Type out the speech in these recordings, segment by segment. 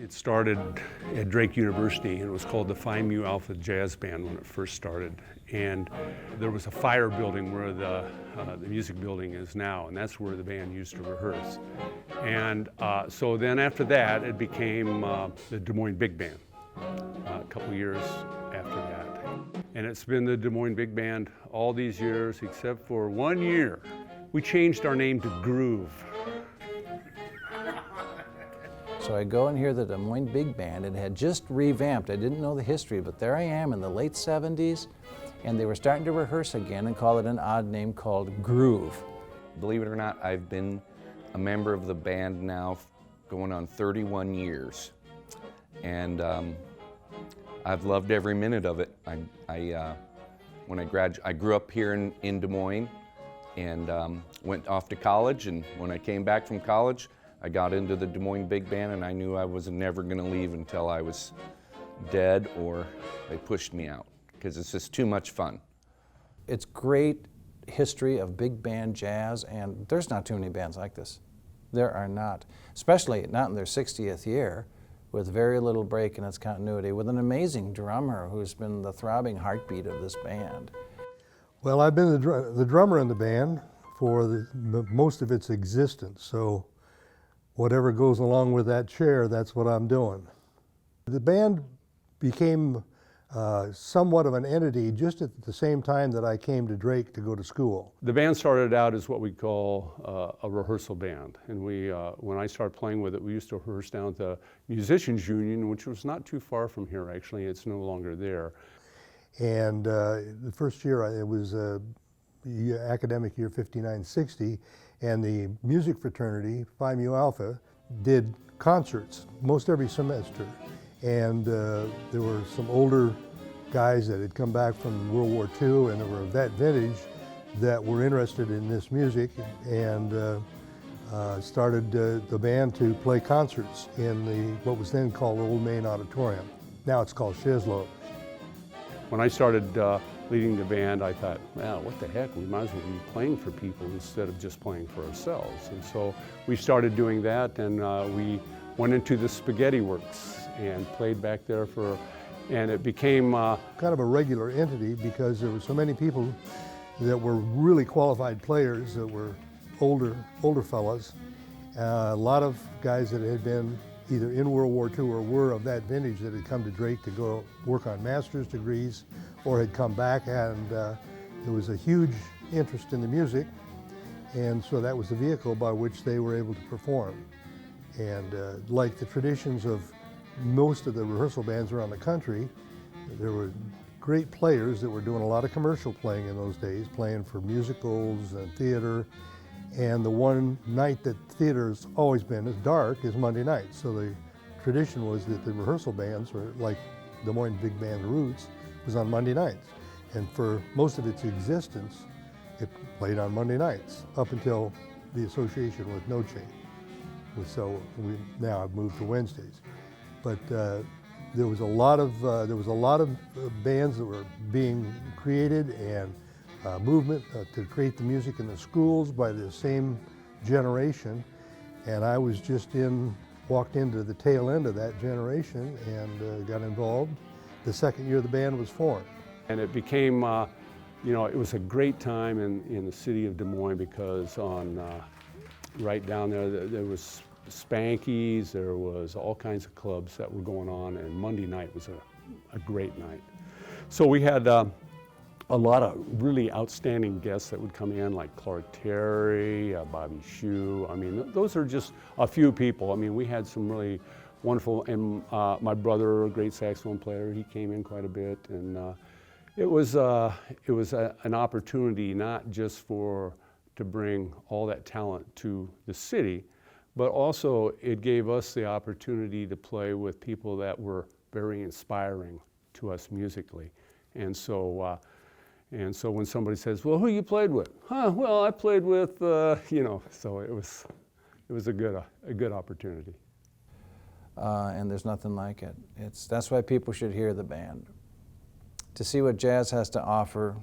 It started at Drake University, and it was called the Phi Mu Alpha Jazz Band when it first started. And there was a fire building where the music building is now, and that's where the band used to rehearse. And so then after that, it became the Des Moines Big Band a couple years after that. And it's been the Des Moines Big Band all these years, except for 1 year. We changed our name to Groove. So I go and hear the Des Moines Big Band. It had just revamped. I didn't know the history, but there I am in the late 70s, and they were starting to rehearse again and call it an odd name called Groove. Believe it or not, I've been a member of the band now going on 31 years. And I've loved every minute of it. When I grew up here in Des Moines and went off to college, and when I came back from college, I got into the Des Moines Big Band, and I knew I was never going to leave until I was dead or they pushed me out, because it's just too much fun. It's great history of big band jazz, and there's not too many bands like this. There are not, especially not in their 60th year, with very little break in its continuity, with an amazing drummer who's been the throbbing heartbeat of this band. Well, I've been the drummer in the band for most of its existence, so whatever goes along with that chair, that's what I'm doing. The band became somewhat of an entity just at the same time that I came to Drake to go to school. The band started out as what we call a rehearsal band, and when I started playing with it, we used to rehearse down at the Musicians Union, which was not too far from here actually. It's no longer there. And the first year, it was academic year 59-60, and the music fraternity, Phi Mu Alpha, did concerts most every semester. And there were some older guys that had come back from World War II and that were of that vintage that were interested in this music, and started the band to play concerts in what was then called Old Main Auditorium. Now it's called Sheslow. When I started leading the band, I thought, well, what the heck, we might as well be playing for people instead of just playing for ourselves. And so we started doing that, and we went into the Spaghetti Works and played back there and it became kind of a regular entity, because there were so many people that were really qualified players that were older fellas. A lot of guys that had been either in World War II or were of that vintage that had come to Drake to go work on master's degrees or had come back, and there was a huge interest in the music, and so that was the vehicle by which they were able to perform. And like the traditions of most of the rehearsal bands around the country, there were great players that were doing a lot of commercial playing in those days, playing for musicals and theater. And the one night that theater's always been is dark is Monday night. So the tradition was that the rehearsal bands, or like Des Moines Big Band Roots, was on Monday nights. And for most of its existence, it played on Monday nights up until the association with No Change. So now I've moved to Wednesdays. But there was a lot of bands that were being created, and movement to create the music in the schools by the same generation, and I was just walked into the tail end of that generation and got involved the second year the band was formed. And it became, it was a great time in the city of Des Moines, because right down there was Spanky's, there was all kinds of clubs that were going on, and Monday night was a great night. So we had a lot of really outstanding guests that would come in, like Clark Terry, Bobby Shue. I mean, those are just a few people. I mean, we had some really wonderful, and my brother, a great saxophone player, he came in quite a bit, and it was an opportunity not just to bring all that talent to the city, but also it gave us the opportunity to play with people that were very inspiring to us musically. And so And so when somebody says, well, who you played with? Well, I played with, you know, so it was a good opportunity. And there's nothing like it. That's why people should hear the band. To see what jazz has to offer,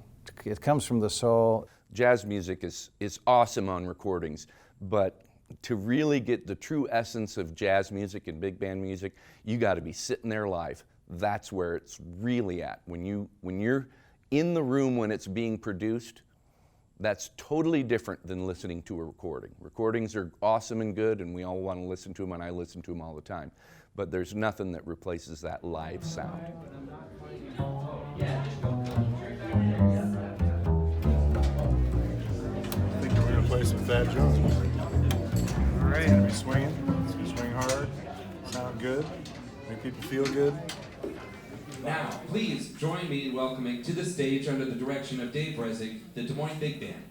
it comes from the soul. Jazz music is awesome on recordings, but to really get the true essence of jazz music and big band music, you got to be sitting there live. That's where it's really at. When you're in the room when it's being produced, that's totally different than listening to a recording. Recordings are awesome and good, and we all want to listen to them, and I listen to them all the time. But there's nothing that replaces that live sound. I think we're going to play some Thad Jones. All right, it's going to be swinging. It's going to swing hard, sound good, make people feel good. Now, please join me in welcoming to the stage, under the direction of Dave Resig, the Des Moines Big Band.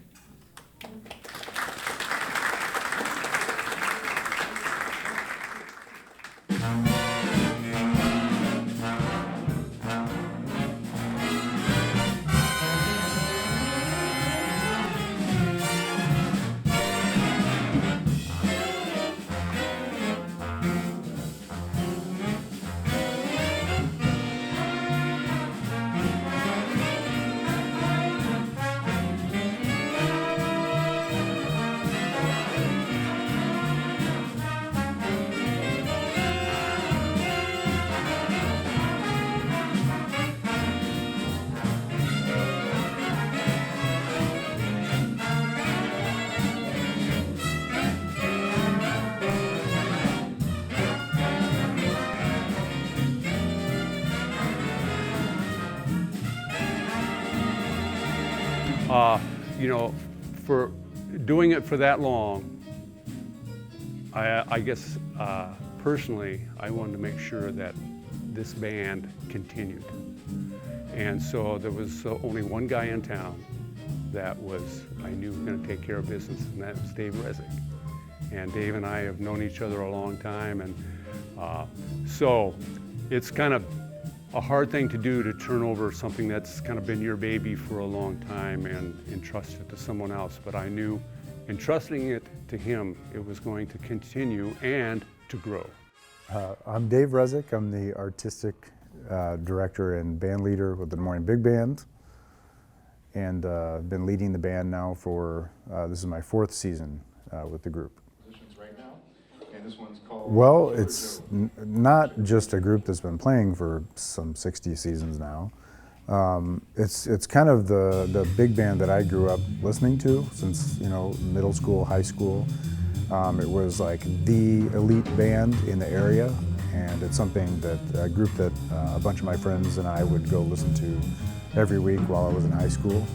You know, for doing it for that long, I guess personally, I wanted to make sure that this band continued. And so there was only one guy in town that I knew was going to take care of business, and that was Dave Resig. And Dave and I have known each other a long time, and so it's kind of a hard thing to do, to turn over something that's kind of been your baby for a long time and entrust it to someone else. But I knew entrusting it to him, it was going to continue and to grow. I'm Dave Resig. I'm the artistic director and band leader with the Des Moines Big Band. And I've been leading the band now for, this is my 4th season with the group. Right now, and this one's called. Well, it's not just a group that's been playing for some 60 seasons now. It's kind of the big band that I grew up listening to since, you know, middle school, high school. It was like the elite band in the area, and it's something that a group that a bunch of my friends and I would go listen to every week while I was in high school.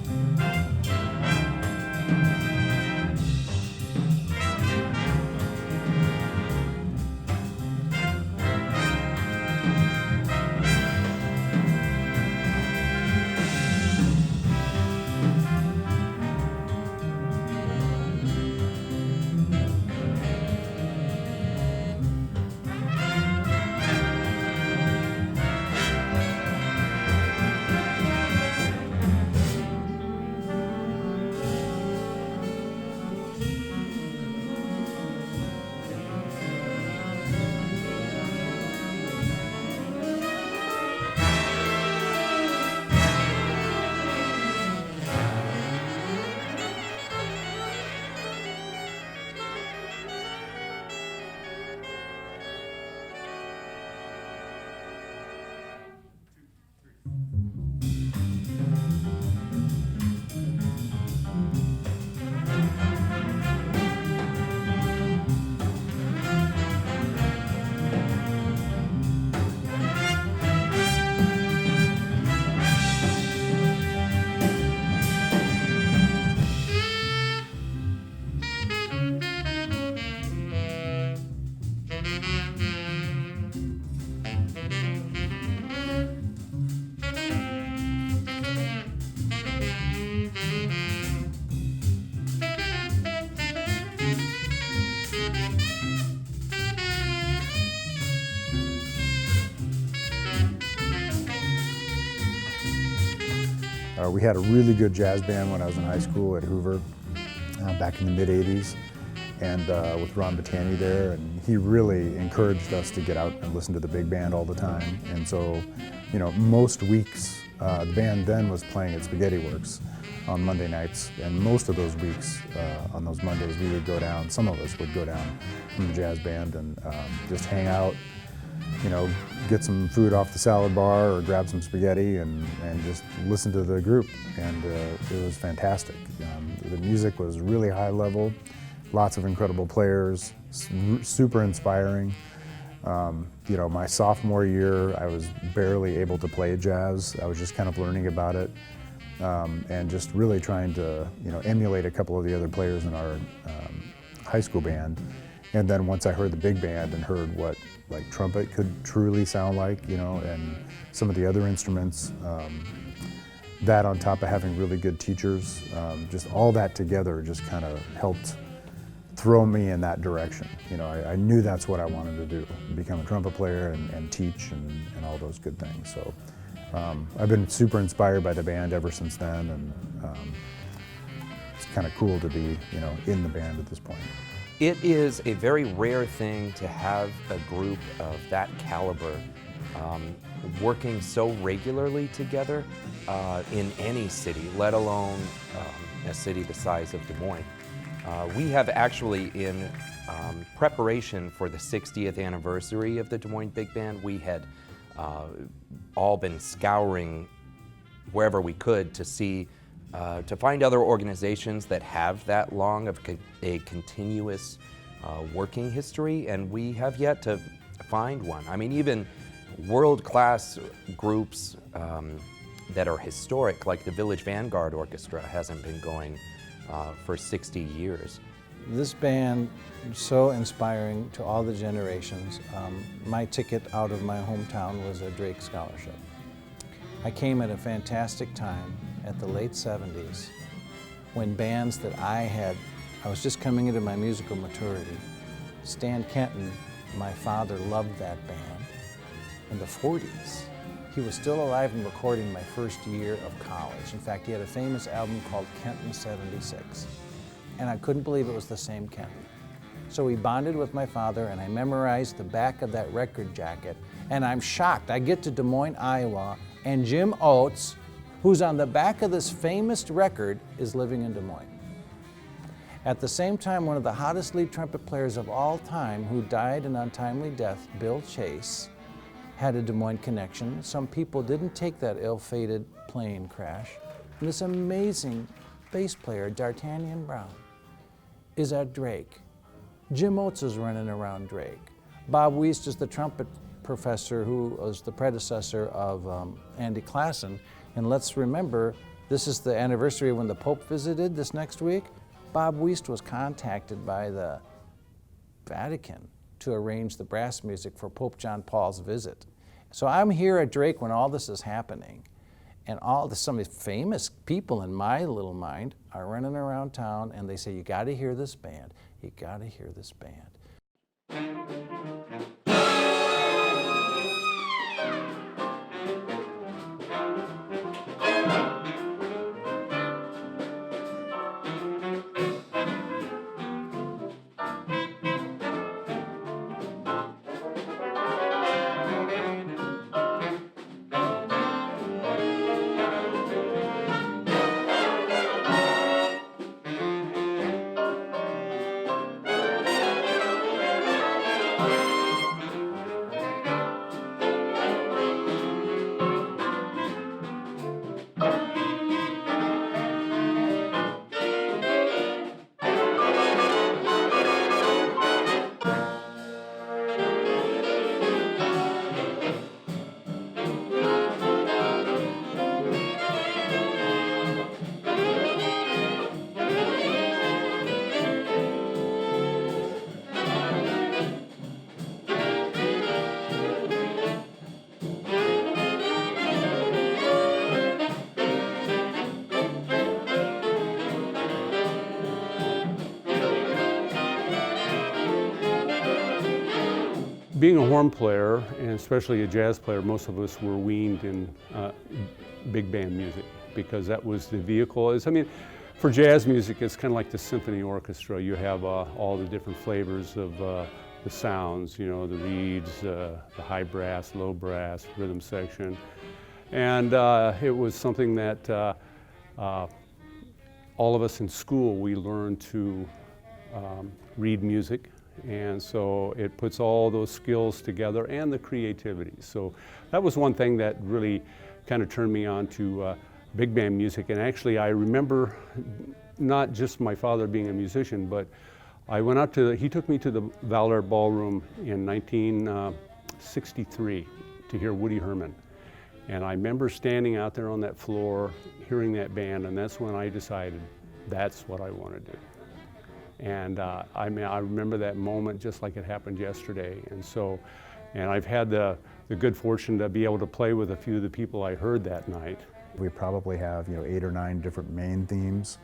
We had a really good jazz band when I was in high school at Hoover back in the mid-'80s, and with Ron Battani there, and he really encouraged us to get out and listen to the big band all the time. And so, you know, most weeks, the band then was playing at Spaghetti Works on Monday nights, and most of those weeks, on those Mondays, we would go down, some of us would go down from the jazz band and just hang out, you know, get some food off the salad bar or grab some spaghetti and just listen to the group, and it was fantastic. The music was really high level, lots of incredible players, super inspiring. You know, my sophomore year, I was barely able to play jazz. I was just kind of learning about it, and just really trying to, you know, emulate a couple of the other players in our high school band. And then once I heard the big band and heard what like trumpet could truly sound like, you know, and some of the other instruments, that on top of having really good teachers, just all that together just kind of helped throw me in that direction. You know, I knew that's what I wanted to do, become a trumpet player and teach and all those good things. So I've been super inspired by the band ever since then, and it's kind of cool to be, you know, in the band at this point. It is a very rare thing to have a group of that caliber working so regularly together in any city, let alone a city the size of Des Moines. We have actually, in preparation for the 60th anniversary of the Des Moines Big Band, we had all been scouring wherever we could to see, to find other organizations that have that long of a continuous working history, and we have yet to find one. I mean, even world-class groups that are historic, like the Village Vanguard Orchestra, hasn't been going for 60 years. This band is so inspiring to all the generations. My ticket out of my hometown was a Drake Scholarship. I came at a fantastic time at the late 70s when bands that I was just coming into my musical maturity. Stan Kenton, my father, loved that band. In the 40s, he was still alive and recording my first year of college. In fact, he had a famous album called Kenton 76. And I couldn't believe it was the same Kenton. So we bonded with my father, and I memorized the back of that record jacket. And I'm shocked. I get to Des Moines, Iowa, and Jim Oates, who's on the back of this famous record, is living in Des Moines. At the same time, one of the hottest lead trumpet players of all time, who died an untimely death, Bill Chase, had a Des Moines connection. Some people didn't take that ill-fated plane crash. And this amazing bass player, D'Artagnan Brown, is at Drake. Jim Oates is running around Drake. Bob Wiest is the trumpet professor who was the predecessor of Andy Klassen. And let's remember, this is the anniversary when the Pope visited this next week. Bob Wiest was contacted by the Vatican to arrange the brass music for Pope John Paul's visit. So I'm here at Drake when all this is happening, and some of the famous people in my little mind are running around town, and they say, you gotta hear this band, you gotta hear this band. Being a horn player, and especially a jazz player, most of us were weaned in big band music. because that was the vehicle. I mean, for jazz music, it's kind of like the symphony orchestra. You have all the different flavors of the sounds, you know, the reeds, the high brass, low brass, rhythm section. And it was something that all of us in school, we learned to read music. And so it puts all those skills together and the creativity. So that was one thing that really kind of turned me on to big band music. And actually I remember not just my father being a musician, but I went out to, he took me to the Ballard Ballroom in 1963 to hear Woody Herman. And I remember standing out there on that floor, hearing that band, and that's when I decided that's what I want to do. And I mean, I remember that moment just like it happened yesterday. And I've had the good fortune to be able to play with a few of the people I heard that night. We probably have 8 or 9 different main themes,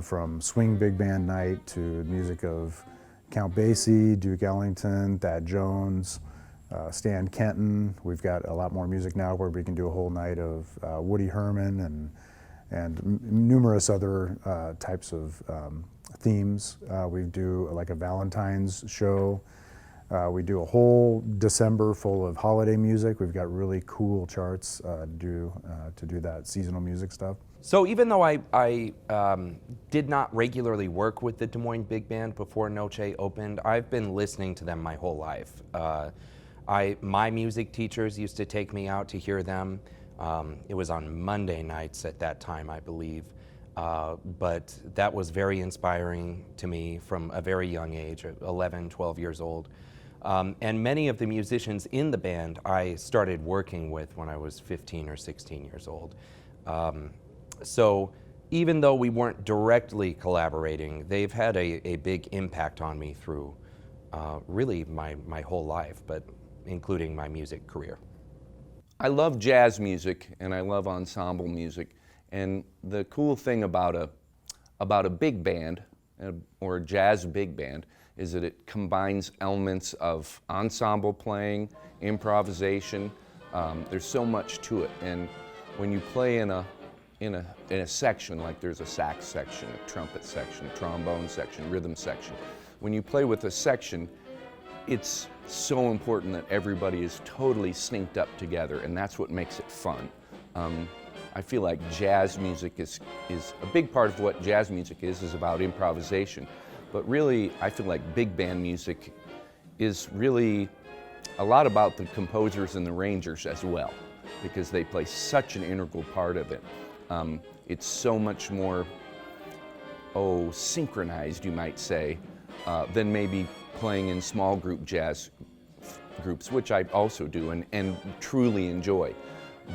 from swing big band night to music of Count Basie, Duke Ellington, Thad Jones, Stan Kenton. We've got a lot more music now where we can do a whole night of Woody Herman and numerous other types of themes. We do like a Valentine's show. We do a whole December full of holiday music. We've got really cool charts to do that seasonal music stuff. So even though I did not regularly work with the Des Moines Big Band before Noche opened, I've been listening to them my whole life. My music teachers used to take me out to hear them. It was on Monday nights at that time, I believe. But that was very inspiring to me from a very young age, 11, 12 years old. And many of the musicians in the band I started working with when I was 15 or 16 years old. So even though we weren't directly collaborating, they've had a big impact on me through really my whole life, but including my music career. I love jazz music and I love ensemble music. And the cool thing about a big band or a jazz big band is that it combines elements of ensemble playing, improvisation. There's so much to it. And when you play in a section, like there's a sax section, a trumpet section, a trombone section, rhythm section, when you play with a section, it's so important that everybody is totally synced up together, and that's what makes it fun. I feel like jazz music is a big part of what jazz music is about improvisation. But really, I feel like big band music is really a lot about the composers and the arrangers as well, because they play such an integral part of it. It's so much more, synchronized, you might say, than maybe playing in small group jazz groups, which I also do and truly enjoy.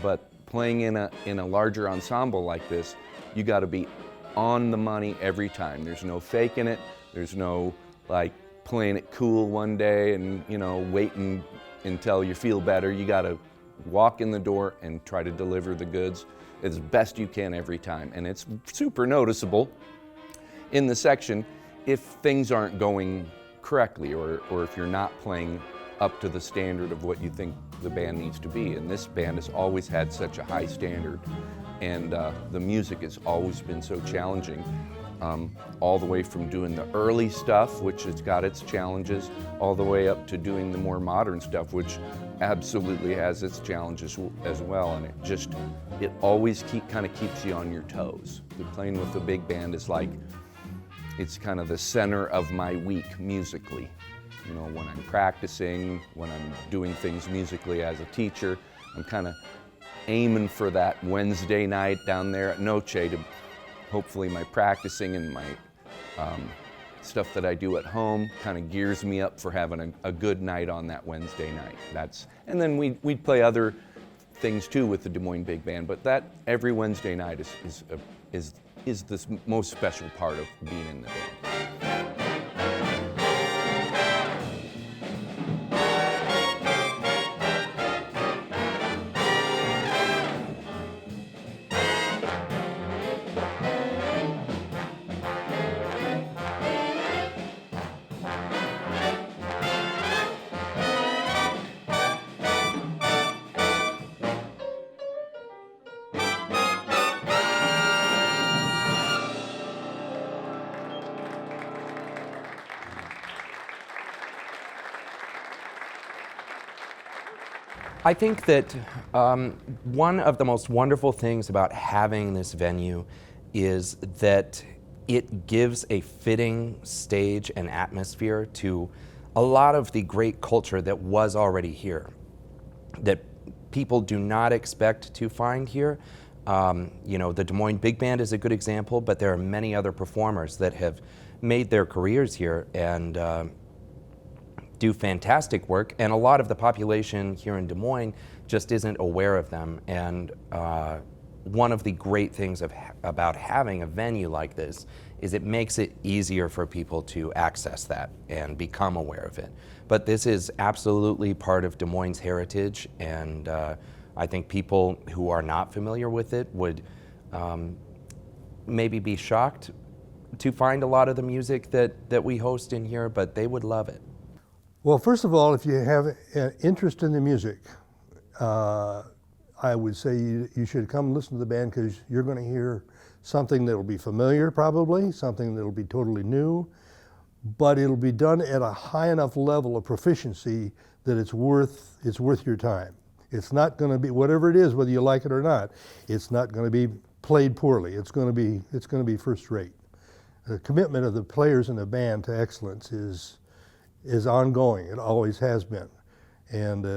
But playing in a larger ensemble like this, you got to be on the money every time. There's no faking it. There's no like playing it cool one day and waiting until you feel better. You got to walk in the door and try to deliver the goods as best you can every time. And it's super noticeable in the section if things aren't going correctly or if you're not playing up to the standard of what you think the band needs to be. And this band has always had such a high standard, and the music has always been so challenging, all the way from doing the early stuff, which has got its challenges, all the way up to doing the more modern stuff, which absolutely has its challenges as well. And it always kind of keeps you on your toes. Playing with the big band is like, it's kind of the center of my week musically. When I'm practicing, when I'm doing things musically as a teacher, I'm kind of aiming for that Wednesday night down there at Noche to hopefully my practicing and my stuff that I do at home kind of gears me up for having a good night on that Wednesday night. And then we'd play other things too with the Des Moines Big Band, but that every Wednesday night is the most special part of being in the band. I think that one of the most wonderful things about having this venue is that it gives a fitting stage and atmosphere to a lot of the great culture that was already here, that people do not expect to find here. You know, the Des Moines Big Band is a good example, but there are many other performers that have made their careers here and do fantastic work, and a lot of the population here in Des Moines just isn't aware of them. And one of the great things about having a venue like this is it makes it easier for people to access that and become aware of it. But this is absolutely part of Des Moines' heritage, and I think people who are not familiar with it would maybe be shocked to find a lot of the music that we host in here, but they would love it. Well, first of all, if you have an interest in the music, I would say you should come listen to the band, because you're going to hear something that'll be familiar, probably, something that'll be totally new, but it'll be done at a high enough level of proficiency that it's worth your time. It's not going to be, whatever it is, whether you like it or not, it's not going to be played poorly. It's going to be first rate. The commitment of the players in the band to excellence is ongoing. It always has been. And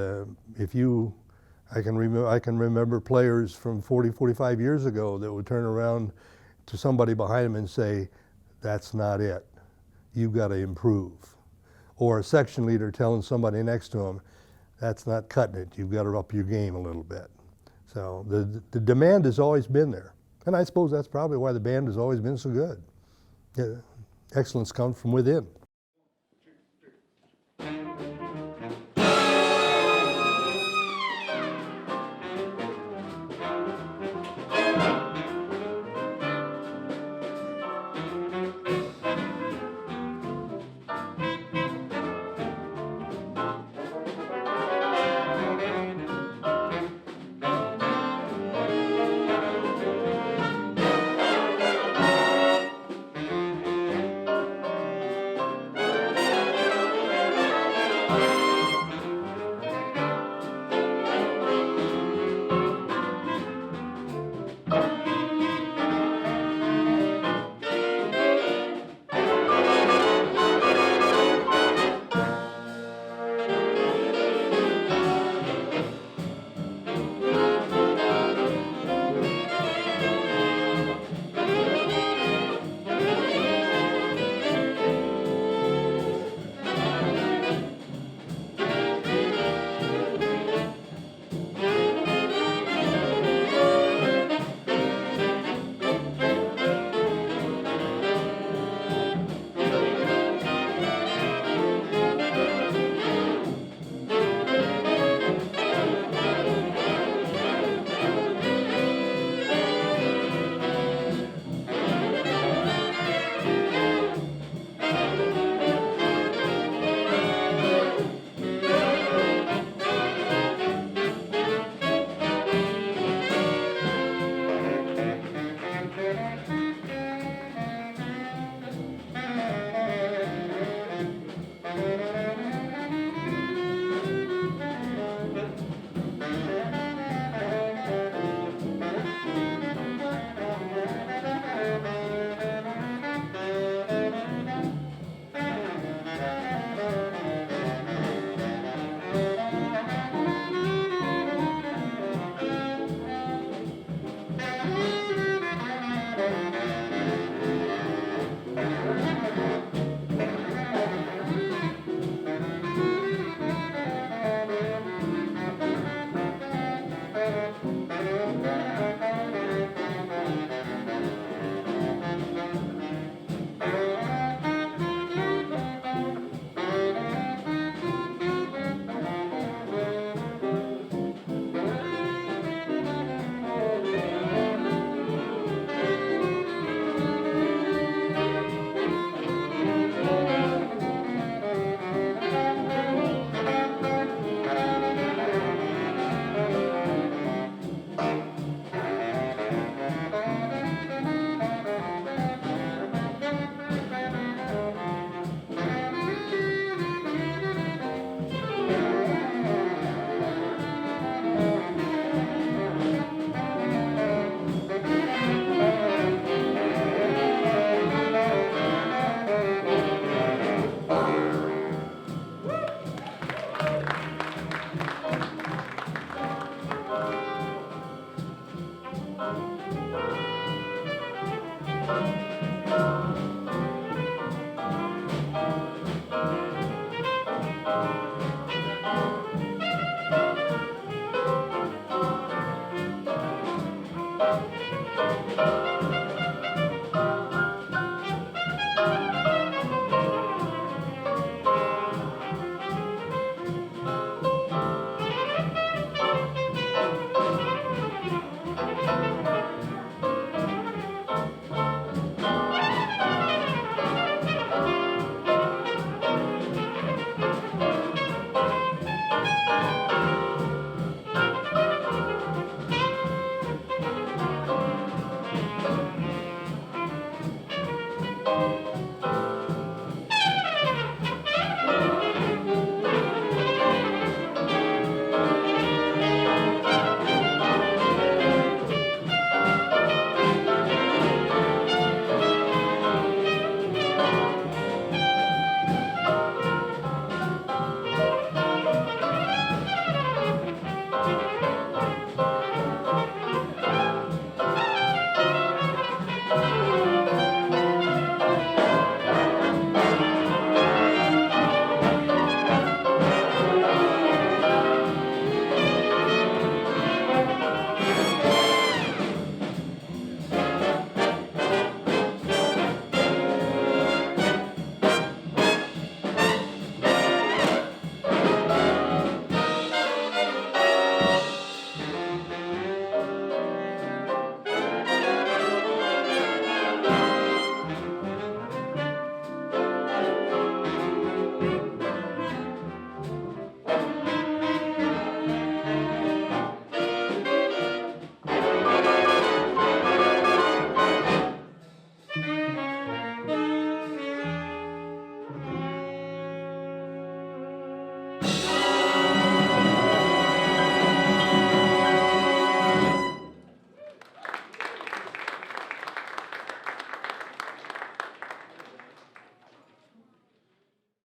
I can remember players from 40, 45 years ago that would turn around to somebody behind them and say, "That's not it. You've got to improve." Or a section leader telling somebody next to him, "That's not cutting it. You've got to up your game a little bit." So the demand has always been there. And I suppose that's probably why the band has always been so good. Excellence comes from within.